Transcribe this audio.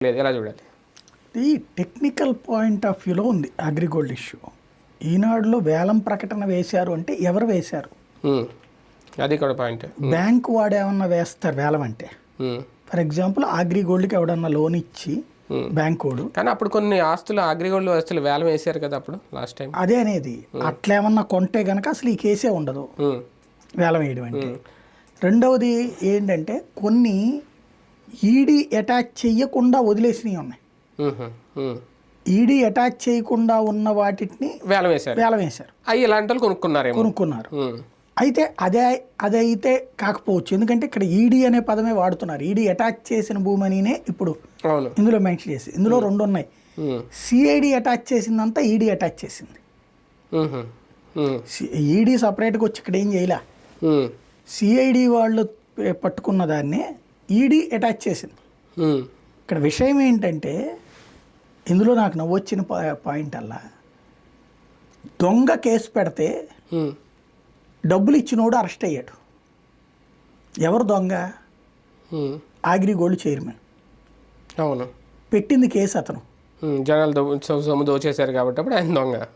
లేదు, ఎలా చూడాలి? ఈ టెక్నికల్ పాయింట్ ఆఫ్ వ్యూలో ఉంది అగ్రిగోల్డ్ ఇష్యూ. ఈనాడులో వేలం ప్రకటన వేశారు అంటే ఎవరు వేశారు? అది కూడా పాయింట్. బ్యాంకు వాడు ఏమన్నా వేస్తారు వేలం అంటే? ఫర్ ఎగ్జాంపుల్ అగ్రిగోల్డ్కి ఎవడన్నా లోన్ ఇచ్చి బ్యాంక్ వాడు, కానీ అప్పుడు కొన్ని ఆస్తులు అగ్రిగోల్డ్ ఆస్తులు వేలం వేశారు కదా అప్పుడు లాస్ట్ టైం. అదే అనేది అట్లా ఏమన్నా కొంటే గనక అసలు ఈ కేసే ఉండదు వేలం వేయడం అంటే. రెండవది ఏంటంటే కొన్ని ఈడీ అటాచ్ చెయ్యకుండా వదిలేసినవి ఉన్నాయి. ఈడీ అటాచ్ చేయకుండా ఉన్న వాటిని వేలం వేశారు. అవి ఇలాంటి వాళ్ళు కొనుక్కున్నారు. అయితే అదైతే కాకపోవచ్చు, ఎందుకంటే ఇక్కడ ఈడీ అనే పదమే వాడుతున్నారు. ఈడీ అటాచ్ చేసిన భూమనినే ఇప్పుడు ఇందులో మెన్షన్ చేసి, ఇందులో రెండు ఉన్నాయి. సిఐడి అటాచ్ చేసిందంతా ఈడీ అటాచ్ చేసింది. ఈడీ సపరేట్గా వచ్చి ఇక్కడ ఏం చేయలే. సిఐడి వాళ్ళు పట్టుకున్న దాన్నే ఈడీ అటాచ్ చేసింది. ఇక్కడ విషయం ఏంటంటే ఇందులో నాకు నవ్వొచ్చిన పాయింట్ అలా, దొంగ కేసు పెడితే డబ్బులు ఇచ్చినోడు అరెస్ట్ అయ్యాడు. ఎవరు దొంగ? అగ్రిగోల్డ్ చైర్మన్. అవును, పెట్టింది కేసు అతను. జనాలు దోచేశారు కాబట్టి ఆయన దొంగ.